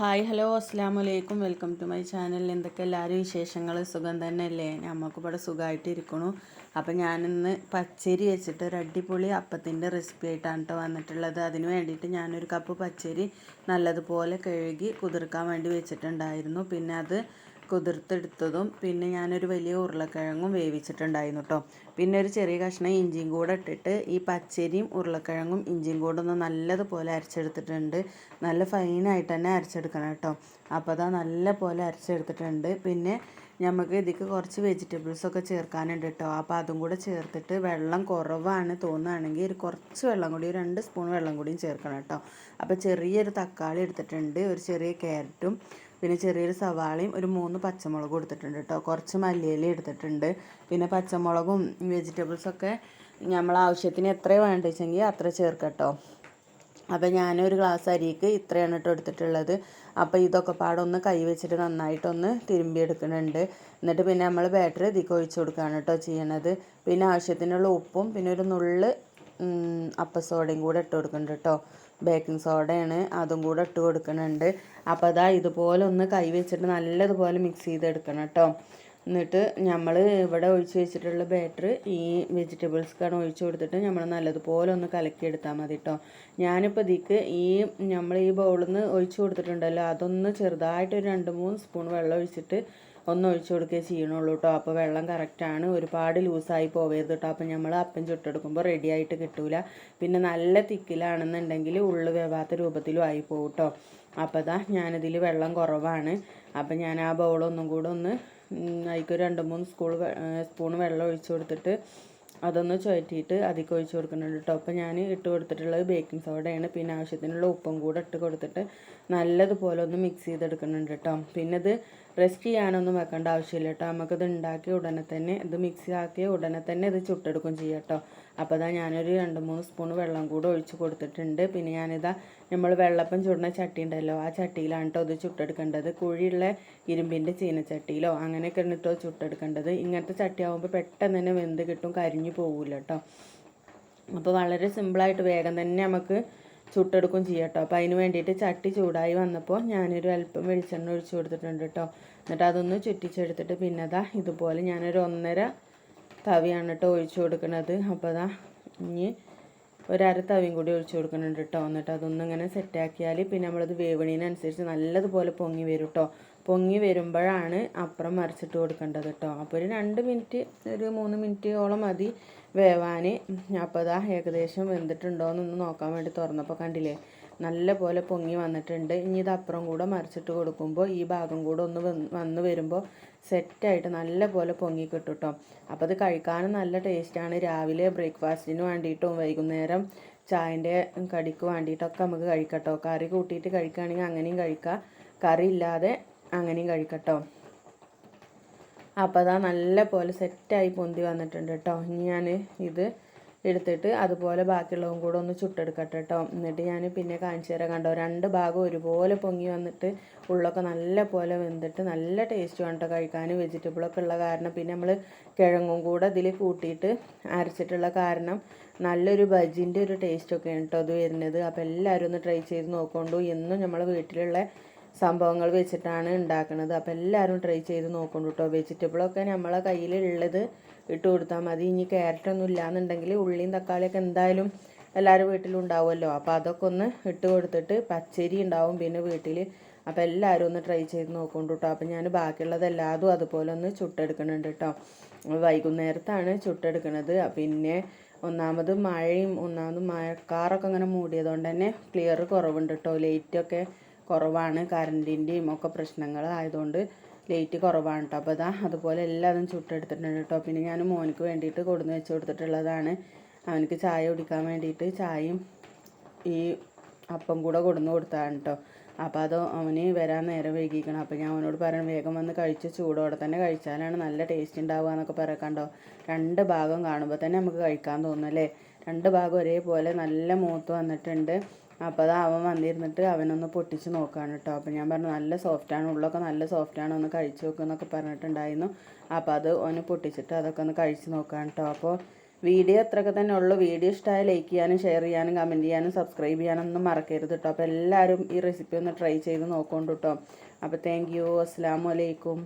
Hi hello അസ്സാമലൈക്കും welcome to my channel. എന്തൊക്കെ എല്ലാവരും വിശേഷങ്ങൾ? സുഖം തന്നെയല്ലേ? നമുക്കിവിടെ സുഖമായിട്ട് ഇരിക്കണു. അപ്പം ഞാനിന്ന് പച്ചരി വെച്ചിട്ട് ഒരു അടിപൊളി അപ്പത്തിൻ്റെ റെസിപ്പി ആയിട്ടാണ് കേട്ടോ വന്നിട്ടുള്ളത്. അതിന് വേണ്ടിയിട്ട് ഞാനൊരു കപ്പ് പച്ചരി നല്ലതുപോലെ കഴുകി കുതിർക്കാൻ വേണ്ടി വെച്ചിട്ടുണ്ടായിരുന്നു. പിന്നെ അത് കുതിർത്തെടുത്തതും പിന്നെ ഞാനൊരു വലിയ ഉരുളക്കിഴങ്ങും വേവിച്ചിട്ടുണ്ടായിരുന്നു കേട്ടോ. പിന്നെ ഒരു ചെറിയ കഷ്ണം ഇഞ്ചിയും കൂടെ ഇട്ടിട്ട് ഈ പച്ചരിയും ഉരുളക്കിഴങ്ങും ഇഞ്ചിയും കൂടെ ഒന്ന് നല്ലതുപോലെ അരച്ചെടുത്തിട്ടുണ്ട്. നല്ല ഫൈനായിട്ട് തന്നെ അരച്ചെടുക്കണം കേട്ടോ. അപ്പോൾ അതാ നല്ല പോലെ അരച്ചെടുത്തിട്ടുണ്ട്. പിന്നെ നമുക്ക് ഇതിക്ക് കുറച്ച് വെജിറ്റബിൾസൊക്കെ ചേർക്കാനുണ്ട് കേട്ടോ. അപ്പോൾ അതും കൂടെ ചേർത്തിട്ട് വെള്ളം കുറവാണ് തോന്നുകയാണെങ്കിൽ ഒരു കുറച്ച് വെള്ളം കൂടി, 2 സ്പൂൺ വെള്ളം കൂടിയും ചേർക്കണം കേട്ടോ. അപ്പോൾ ചെറിയൊരു തക്കാളി എടുത്തിട്ടുണ്ട്, ഒരു ചെറിയ ക്യാരറ്റും പിന്നെ ചെറിയൊരു സവാളയും ഒരു 3 പച്ചമുളകും എടുത്തിട്ടുണ്ട് കേട്ടോ. കുറച്ച് മല്ലിയില എടുത്തിട്ടുണ്ട്. പിന്നെ പച്ചമുളകും വെജിറ്റബിൾസൊക്കെ നമ്മൾ ആവശ്യത്തിന് എത്ര വേണ്ടിച്ചെങ്കിൽ അത്ര ചേർക്കട്ടോ. അപ്പോൾ ഞാനൊരു ഗ്ലാസ് അരിക്ക് ഇത്രയാണ് കേട്ടോ എടുത്തിട്ടുള്ളത്. അപ്പോൾ ഇതൊക്കെ പാടൊന്ന് കൈ വെച്ചിട്ട് നന്നായിട്ടൊന്ന് തിരുമ്പി എടുക്കുന്നുണ്ട്. എന്നിട്ട് പിന്നെ നമ്മൾ ബാറ്ററി ഇതിലേക്ക് ഒഴിച്ച് കൊടുക്കുകയാണ് കേട്ടോ ചെയ്യണത്. പിന്നെ ആവശ്യത്തിനുള്ള ഉപ്പും പിന്നെ ഒരു നുള്ള് അപ്പസോഡയും കൂടെ ഇട്ട് കൊടുക്കുന്നുണ്ട് കേട്ടോ. ബേക്കിംഗ് സോഡയാണ്, അതും കൂടെ ഇട്ട് കൊടുക്കുന്നുണ്ട്. അപ്പോൾ അതാ ഇതുപോലെ ഒന്ന് കൈ വെച്ചിട്ട് നല്ലതുപോലെ മിക്സ് ചെയ്തെടുക്കണം കേട്ടോ. എന്നിട്ട് നമ്മൾ ഇവിടെ ഒഴിച്ച് വെച്ചിട്ടുള്ള ബാറ്റർ ഈ വെജിറ്റബിൾസ്ക്കാണ് ഒഴിച്ച് കൊടുത്തിട്ട് നമ്മൾ നല്ലതുപോലെ ഒന്ന് കലക്കിയെടുത്താൽ മതി കേട്ടോ. ഞാനിപ്പോൾ ഇതിക്ക് നമ്മൾ ഈ ബൗളിൽ നിന്ന് ഒഴിച്ച് കൊടുത്തിട്ടുണ്ടല്ലോ, അതൊന്ന് ചെറുതായിട്ട് ഒരു 2-3 സ്പൂൺ വെള്ളം ഒഴിച്ചിട്ട് ഒന്ന് ഒഴിച്ച് കൊടുക്കുകയെ ചെയ്യണുള്ളൂ കേട്ടോ. അപ്പോൾ വെള്ളം കറക്റ്റാണ്, ഒരുപാട് ലൂസായി പോവരുത് കേട്ടോ. അപ്പോൾ നമ്മൾ അപ്പം ചുട്ടെടുക്കുമ്പോൾ റെഡി ആയിട്ട് കിട്ടൂല. പിന്നെ നല്ല തിക്കിലാണെന്നുണ്ടെങ്കിൽ ഉള്ളു വേവാത്ത രൂപത്തിലും ആയി പോകും കേട്ടോ. അപ്പോൾ അതാ ഞാനിതിൽ വെള്ളം കുറവാണ്. അപ്പം ഞാൻ ആ ബൗളൊന്നും കൂടെ ഒന്ന് അതിലേക്ക് 2-3 സ്പൂൺ വെള്ളം ഒഴിച്ച് കൊടുത്തിട്ട് അതൊന്ന് ചുഴറ്റിയിട്ട് അതിലേക്ക് ഒഴിച്ച് കൊടുക്കുന്നുണ്ട് കേട്ടോ. അപ്പോൾ ഞാൻ ഇട്ട് കൊടുത്തിട്ടുള്ളത് ബേക്കിംഗ് സോഡയാണ്. പിന്നെ ആവശ്യത്തിനുള്ള ഉപ്പും കൂടെ ഇട്ട് കൊടുത്തിട്ട് നല്ലതുപോലെ ഒന്ന് മിക്സ് ചെയ്തെടുക്കുന്നുണ്ട് കേട്ടോ. പിന്നെ ഇത് റെസ്റ്റ് ചെയ്യാനൊന്നും വെക്കേണ്ട ആവശ്യമില്ല കേട്ടോ. നമുക്കിത് ഉണ്ടാക്കിയ ഉടനെ തന്നെ ഇത് മിക്സ് ആക്കിയ ഉടനെ തന്നെ ഇത് ചുട്ടെടുക്കും ചെയ്യാം കേട്ടോ. അപ്പോൾ അതാ ഞാനൊരു 2-3 സ്പൂൺ വെള്ളം കൂടെ ഒഴിച്ച് കൊടുത്തിട്ടുണ്ട്. പിന്നെ ഞാനിതാ നമ്മൾ വെള്ളപ്പം ചുടുന്ന ചട്ടി ഉണ്ടല്ലോ, ആ ചട്ടിയിലാണ് കേട്ടോ ഇത് ചുട്ടെടുക്കേണ്ടത്. കുഴിയുള്ള ഇരുമ്പിൻ്റെ ചീനച്ചട്ടിയിലോ അങ്ങനെയൊക്കെ കേട്ടോ ചുട്ടെടുക്കേണ്ടത്. ഇങ്ങനത്തെ ചട്ടി ആകുമ്പോൾ പെട്ടെന്ന് തന്നെ വെന്ത് കിട്ടും, കരിഞ്ഞു പോകില്ല കേട്ടോ. അപ്പോൾ വളരെ സിമ്പിളായിട്ട് വേഗം തന്നെ നമുക്ക് ചുട്ടെടുക്കും ചെയ്യാം കേട്ടോ. അപ്പോൾ അതിന് വേണ്ടിയിട്ട് ചട്ടി ചൂടായി വന്നപ്പോൾ ഞാനൊരു അല്പം വെളിച്ചെണ്ണ ഒഴിച്ച് കൊടുത്തിട്ടുണ്ട് കേട്ടോ. എന്നിട്ട് അതൊന്ന് ചുറ്റിച്ചെടുത്തിട്ട് പിന്നെ അതാ ഇതുപോലെ ഞാനൊരു 1.5 തവിയാണ് കേട്ടോ ഒഴിച്ച് കൊടുക്കുന്നത്. അപ്പോൾ അതാ ഇനി ഒരു 1/2 തവിയും കൂടി ഒഴിച്ച് കൊടുക്കുന്നുണ്ട് കേട്ടോ. എന്നിട്ട് അതൊന്നും ഇങ്ങനെ സെറ്റാക്കിയാൽ പിന്നെ നമ്മളത് വേവണീനനുസരിച്ച് നല്ലതുപോലെ പൊങ്ങി വരും കേട്ടോ. പൊങ്ങി വരുമ്പോഴാണ് അപ്പുറം മറിച്ചിട്ട് കൊടുക്കേണ്ടത് കേട്ടോ. അപ്പോൾ ഒരു 2 മിനിറ്റ്, ഒരു 3 മിനിറ്റോളം മതി വേവാൻ. അപ്പോൾ അതാ ഏകദേശം വെന്തിട്ടുണ്ടോ എന്നൊന്ന് നോക്കാൻ വേണ്ടി തുറന്നപ്പോൾ കണ്ടില്ലേ നല്ല പോലെ പൊങ്ങി വന്നിട്ടുണ്ട്. ഇനി ഇത് അപ്പുറം കൂടെ മറിച്ചിട്ട് കൊടുക്കുമ്പോൾ ഈ ഭാഗം കൂടെ ഒന്ന് വന്ന് വരുമ്പോൾ സെറ്റായിട്ട് നല്ല പോലെ പൊങ്ങി കിട്ടും കേട്ടോ. അപ്പോൾ അത് കഴിക്കാനും നല്ല ടേസ്റ്റാണ്. രാവിലെ ബ്രേക്ക്ഫാസ്റ്റിന് വേണ്ടിയിട്ടും വൈകുന്നേരം ചായൻ്റെ കടിക്ക് വേണ്ടിയിട്ടൊക്കെ നമുക്ക് കഴിക്കട്ടോ. കറി കൂട്ടിയിട്ട് കഴിക്കുകയാണെങ്കിൽ അങ്ങനെയും കഴിക്കാം, കറി ഇല്ലാതെ അങ്ങനെയും കഴിക്കട്ടോ. അപ്പോൾ അതാ നല്ല പോലെ സെറ്റായി പൊന്തി വന്നിട്ടുണ്ട് കേട്ടോ. ഇനി ഞാൻ ഇത് എടുത്തിട്ട് അതുപോലെ ബാക്കിയുള്ളതും കൂടെ ഒന്ന് ചുട്ടെടുക്കട്ടെ കേട്ടോ. എന്നിട്ട് ഞാൻ പിന്നെ കാണിച്ചു തരാം. കണ്ടോ, 2 ഭാഗം ഒരുപോലെ പൊങ്ങി വന്നിട്ട് ഉള്ളൊക്കെ നല്ല പോലെ വെന്തിട്ട് നല്ല ടേസ്റ്റ് വേണം കേട്ടോ കഴിക്കാൻ. വെജിറ്റബിളൊക്കെ ഉള്ള കാരണം പിന്നെ നമ്മൾ കിഴങ്ങും കൂടെ ഇതിൽ കൂട്ടിയിട്ട് അരച്ചിട്ടുള്ള കാരണം നല്ലൊരു ബജിൻ്റെ ഒരു ടേസ്റ്റൊക്കെയാണ് കേട്ടോ അത് വരുന്നത്. അപ്പോൾ എല്ലാവരും ഒന്ന് ട്രൈ ചെയ്ത് നോക്കൊണ്ടു. എന്നും നമ്മളെ വീട്ടിലുള്ള സംഭവങ്ങൾ വെച്ചിട്ടാണ് ഉണ്ടാക്കുന്നത്. അപ്പോൾ എല്ലാവരും ട്രൈ ചെയ്ത് നോക്കൊണ്ടു കേട്ടോ. വെജിറ്റബിളൊക്കെ നമ്മളെ കയ്യിലുള്ളത് ഇട്ട് കൊടുത്താൽ മതി. ഇനി ക്യാരറ്റൊന്നും ഇല്ലയെന്നുണ്ടെങ്കിൽ ഉള്ളിയും തക്കാളിയൊക്കെ എന്തായാലും എല്ലാവരും വീട്ടിലുണ്ടാവുമല്ലോ. അപ്പോൾ അതൊക്കെ ഒന്ന് ഇട്ട് കൊടുത്തിട്ട് പച്ചരി ഉണ്ടാവും പിന്നെ വീട്ടിൽ. അപ്പോൾ എല്ലാവരും ഒന്ന് ട്രൈ ചെയ്ത് നോക്കൊണ്ടു കേട്ടോ. അപ്പോൾ ഞാൻ ബാക്കിയുള്ളത് എല്ലാതും അതുപോലെ ഒന്ന് ചുട്ടെടുക്കുന്നുണ്ട് കേട്ടോ. വൈകുന്നേരത്താണ് ചുട്ടെടുക്കുന്നത്. പിന്നെ ഒന്നാമത് മഴക്കാറൊക്കെ അങ്ങനെ മൂടിയതുകൊണ്ട് തന്നെ ക്ലിയർ കുറവുണ്ട് കേട്ടോ. ലൈറ്റൊക്കെ കുറവാണ്, കറണ്ടിൻ്റെയും ഒക്കെ പ്രശ്നങ്ങൾ ആയതുകൊണ്ട് ലൈറ്റ് കുറവാണ് കേട്ടോ. അപ്പോൾ അതാ അതുപോലെ എല്ലാതും ചുട്ടെടുത്തിട്ടുണ്ട് കേട്ടോ. പിന്നെ ഞാൻ മോനിക്ക് വേണ്ടിയിട്ട് കൊടുന്ന് വെച്ച് കൊടുത്തിട്ടുള്ളതാണ്. അവനക്ക് ചായ കുടിക്കാൻ വേണ്ടിയിട്ട് ചായയും ഈ അപ്പം കൂടെ കൊടുന്ന് കൊടുത്താണ് കേട്ടോ. അപ്പോൾ അത് അവന് വരാൻ നേരം വൈകിക്കണം. അപ്പോൾ ഞാൻ അവനോട് പറയണം വേഗം വന്ന് കഴിച്ച് ചൂടോടെ തന്നെ കഴിച്ചാലാണ് നല്ല ടേസ്റ്റ് ഉണ്ടാവുക എന്നൊക്കെ പറയാക്കണ്ടോ. 2 ഭാഗം കാണുമ്പോൾ തന്നെ നമുക്ക് കഴിക്കാൻ തോന്നുന്നല്ലേ. 2 ഭാഗം ഒരേപോലെ നല്ല മൂത്ത് വന്നിട്ടുണ്ട്. അപ്പോൾ അത് അവൻ വന്നിരുന്നിട്ട് അവനൊന്ന് പൊട്ടിച്ച് നോക്കുകയാണ് കേട്ടോ. അപ്പോൾ ഞാൻ പറഞ്ഞു നല്ല സോഫ്റ്റാണ്, ഉള്ളൊക്കെ നല്ല സോഫ്റ്റാണ്, ഒന്ന് കഴിച്ച് നോക്കുമെന്നൊക്കെ പറഞ്ഞിട്ടുണ്ടായിരുന്നു. അപ്പോൾ അത് ഒന്ന് പൊട്ടിച്ചിട്ട് അതൊക്കെ ഒന്ന് കഴിച്ച് നോക്കുകയാണ് കേട്ടോ. അപ്പോൾ വീഡിയോ അത്രയൊക്കെ തന്നെ ഉള്ളൂ. വീഡിയോ ഇഷ്ടമായ ലൈക്ക് ചെയ്യാനും ഷെയർ ചെയ്യാനും കമൻറ്റ് ചെയ്യാനും സബ്സ്ക്രൈബ് ചെയ്യാനൊന്നും മറക്കരുത് കേട്ടോ. അപ്പോൾ എല്ലാവരും ഈ റെസിപ്പി ഒന്ന് ട്രൈ ചെയ്ത് നോക്കൊണ്ട് കേട്ടോ. അപ്പോൾ താങ്ക് യു. അസ്സലാമു അലൈക്കും.